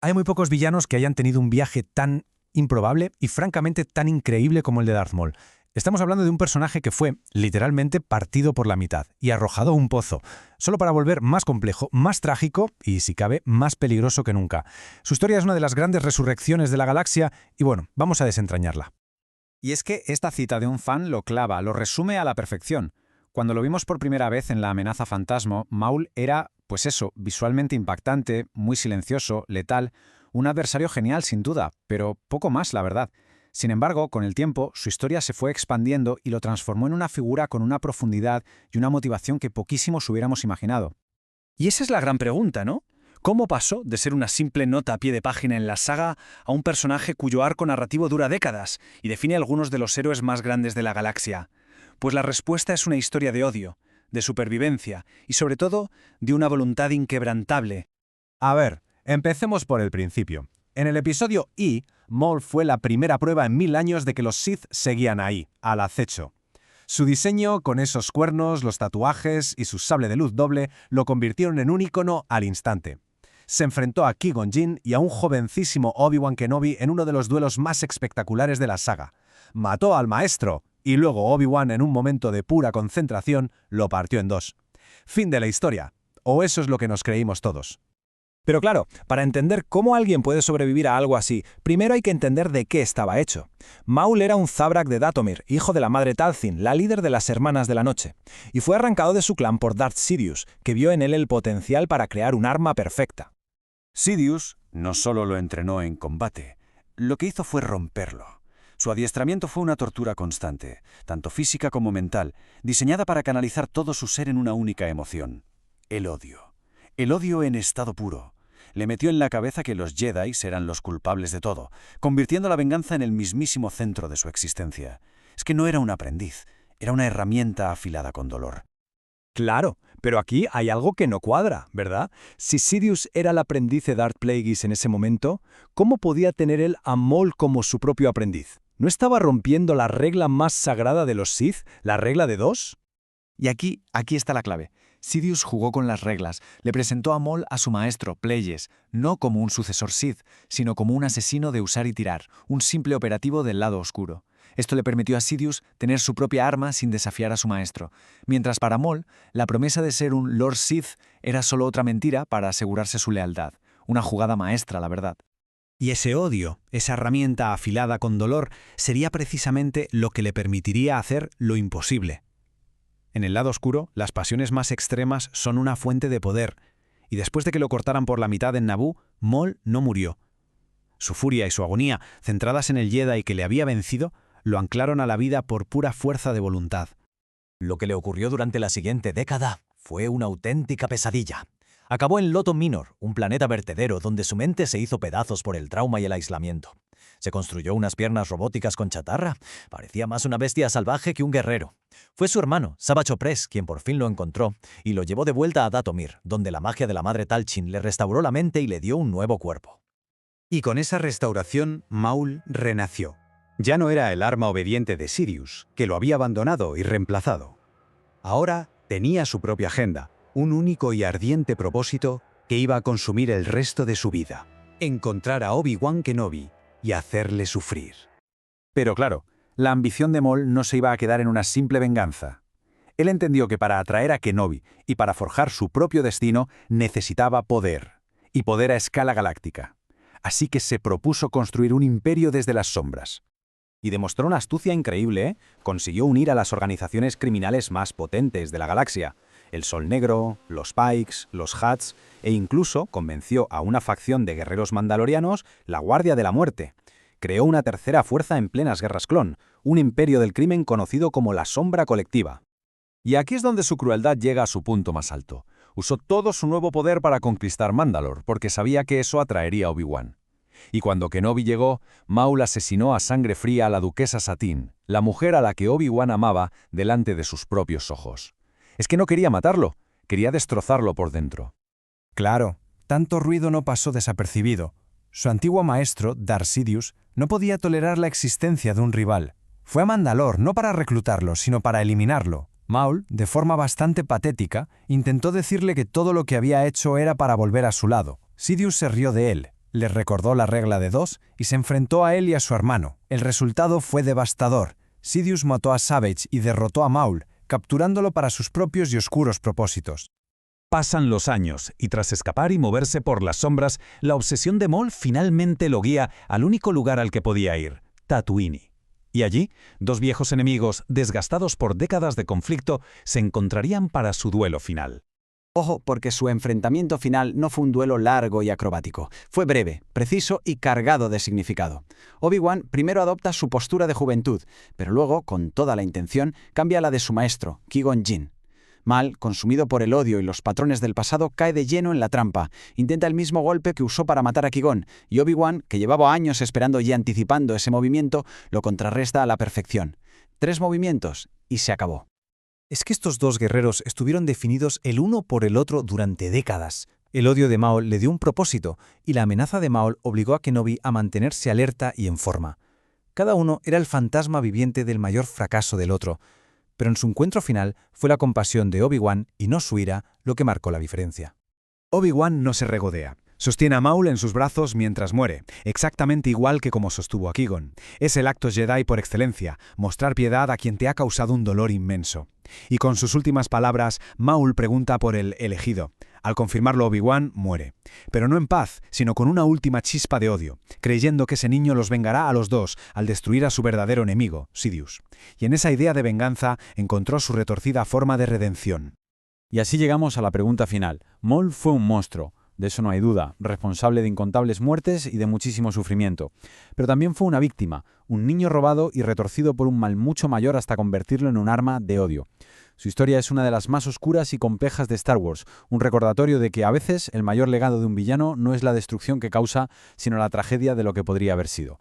Hay muy pocos villanos que hayan tenido un viaje tan improbable y francamente tan increíble como el de Darth Maul. Estamos hablando de un personaje que fue, literalmente, partido por la mitad y arrojado a un pozo, solo para volver más complejo, más trágico y, si cabe, más peligroso que nunca. Su historia es una de las grandes resurrecciones de la galaxia y, bueno, vamos a desentrañarla. Y es que esta cita de un fan lo clava, lo resume a la perfección. Cuando lo vimos por primera vez en La amenaza fantasma, Maul era, pues eso, visualmente impactante, muy silencioso, letal, un adversario genial sin duda, pero poco más, la verdad. Sin embargo, con el tiempo, su historia se fue expandiendo y lo transformó en una figura con una profundidad y una motivación que poquísimos hubiéramos imaginado. Y esa es la gran pregunta, ¿no? ¿Cómo pasó de ser una simple nota a pie de página en la saga a un personaje cuyo arco narrativo dura décadas y define a algunos de los héroes más grandes de la galaxia? Pues la respuesta es una historia de odio, de supervivencia y, sobre todo, de una voluntad inquebrantable. A ver, empecemos por el principio. En el episodio I, Maul fue la primera prueba en 1000 años de que los Sith seguían ahí, al acecho. Su diseño, con esos cuernos, los tatuajes y su sable de luz doble, lo convirtieron en un ícono al instante. Se enfrentó a Qui-Gon Jinn y a un jovencísimo Obi-Wan Kenobi en uno de los duelos más espectaculares de la saga. Mató al maestro, y luego Obi-Wan, en un momento de pura concentración, lo partió en dos. Fin de la historia. O eso es lo que nos creímos todos. Pero claro, para entender cómo alguien puede sobrevivir a algo así, primero hay que entender de qué estaba hecho. Maul era un Zabrak de Dathomir, hijo de la madre Talzin, la líder de las Hermanas de la Noche, y fue arrancado de su clan por Darth Sidious, que vio en él el potencial para crear un arma perfecta. Sidious no solo lo entrenó en combate, lo que hizo fue romperlo. Su adiestramiento fue una tortura constante, tanto física como mental, diseñada para canalizar todo su ser en una única emoción: el odio. El odio en estado puro. Le metió en la cabeza que los Jedi eran los culpables de todo, convirtiendo la venganza en el mismísimo centro de su existencia. Es que no era un aprendiz, era una herramienta afilada con dolor. Claro, pero aquí hay algo que no cuadra, ¿verdad? Si Sidious era el aprendiz de Darth Plagueis en ese momento, ¿cómo podía tener él a Maul como su propio aprendiz? ¿No estaba rompiendo la regla más sagrada de los Sith, la regla de dos? Y aquí está la clave. Sidious jugó con las reglas, le presentó a Maul a su maestro, Plagueis, no como un sucesor Sith, sino como un asesino de usar y tirar, un simple operativo del lado oscuro. Esto le permitió a Sidious tener su propia arma sin desafiar a su maestro, mientras para Maul, la promesa de ser un Lord Sith era solo otra mentira para asegurarse su lealtad. Una jugada maestra, la verdad. Y ese odio, esa herramienta afilada con dolor, sería precisamente lo que le permitiría hacer lo imposible. En el lado oscuro, las pasiones más extremas son una fuente de poder, y después de que lo cortaran por la mitad en Naboo, Maul no murió. Su furia y su agonía, centradas en el Jedi que le había vencido, lo anclaron a la vida por pura fuerza de voluntad. Lo que le ocurrió durante la siguiente década fue una auténtica pesadilla. Acabó en Loto Minor, un planeta vertedero donde su mente se hizo pedazos por el trauma y el aislamiento. Se construyó unas piernas robóticas con chatarra. Parecía más una bestia salvaje que un guerrero. Fue su hermano, Savage Opress, quien por fin lo encontró y lo llevó de vuelta a Dathomir, donde la magia de la madre Talchin le restauró la mente y le dio un nuevo cuerpo. Y con esa restauración, Maul renació. Ya no era el arma obediente de Sidious, que lo había abandonado y reemplazado. Ahora tenía su propia agenda, un único y ardiente propósito que iba a consumir el resto de su vida: encontrar a Obi-Wan Kenobi y hacerle sufrir. Pero claro, la ambición de Maul no se iba a quedar en una simple venganza. Él entendió que para atraer a Kenobi y para forjar su propio destino necesitaba poder, y poder a escala galáctica. Así que se propuso construir un imperio desde las sombras. Y demostró una astucia increíble, ¿eh? Consiguió unir a las organizaciones criminales más potentes de la galaxia: el Sol Negro, los Pikes, los Hutts, e incluso convenció a una facción de guerreros mandalorianos, la Guardia de la Muerte. Creó una tercera fuerza en plenas guerras clon, un imperio del crimen conocido como la Sombra Colectiva. Y aquí es donde su crueldad llega a su punto más alto. Usó todo su nuevo poder para conquistar Mandalore, porque sabía que eso atraería a Obi-Wan. Y cuando Kenobi llegó, Maul asesinó a sangre fría a la duquesa Satine, la mujer a la que Obi-Wan amaba, delante de sus propios ojos. Es que no quería matarlo, quería destrozarlo por dentro. Claro, tanto ruido no pasó desapercibido. Su antiguo maestro, Darth Sidious, no podía tolerar la existencia de un rival. Fue a Mandalore no para reclutarlo, sino para eliminarlo. Maul, de forma bastante patética, intentó decirle que todo lo que había hecho era para volver a su lado. Sidious se rió de él. Les recordó la regla de 2 y se enfrentó a él y a su hermano. El resultado fue devastador. Sidious mató a Savage y derrotó a Maul, capturándolo para sus propios y oscuros propósitos. Pasan los años, y tras escapar y moverse por las sombras, la obsesión de Maul finalmente lo guía al único lugar al que podía ir, Tatooine. Y allí, dos viejos enemigos, desgastados por décadas de conflicto, se encontrarían para su duelo final. Ojo, porque su enfrentamiento final no fue un duelo largo y acrobático. Fue breve, preciso y cargado de significado. Obi-Wan primero adopta su postura de juventud, pero luego, con toda la intención, cambia la de su maestro, Qui-Gon Jinn. Mal, consumido por el odio y los patrones del pasado, cae de lleno en la trampa. Intenta el mismo golpe que usó para matar a Qui-Gon, y Obi-Wan, que llevaba años esperando y anticipando ese movimiento, lo contrarresta a la perfección. 3 movimientos, y se acabó. Es que estos dos guerreros estuvieron definidos el uno por el otro durante décadas. El odio de Maul le dio un propósito, y la amenaza de Maul obligó a Kenobi a mantenerse alerta y en forma. Cada uno era el fantasma viviente del mayor fracaso del otro, pero en su encuentro final fue la compasión de Obi-Wan y no su ira lo que marcó la diferencia. Obi-Wan no se regodea. Sostiene a Maul en sus brazos mientras muere, exactamente igual que como sostuvo a Qui-Gon. Es el acto Jedi por excelencia, mostrar piedad a quien te ha causado un dolor inmenso. Y con sus últimas palabras, Maul pregunta por el elegido. Al confirmarlo Obi-Wan, muere. Pero no en paz, sino con una última chispa de odio, creyendo que ese niño los vengará a los dos al destruir a su verdadero enemigo, Sidious. Y en esa idea de venganza encontró su retorcida forma de redención. Y así llegamos a la pregunta final. Maul fue un monstruo. De eso no hay duda, responsable de incontables muertes y de muchísimo sufrimiento. Pero también fue una víctima, un niño robado y retorcido por un mal mucho mayor hasta convertirlo en un arma de odio. Su historia es una de las más oscuras y complejas de Star Wars, un recordatorio de que a veces el mayor legado de un villano no es la destrucción que causa, sino la tragedia de lo que podría haber sido.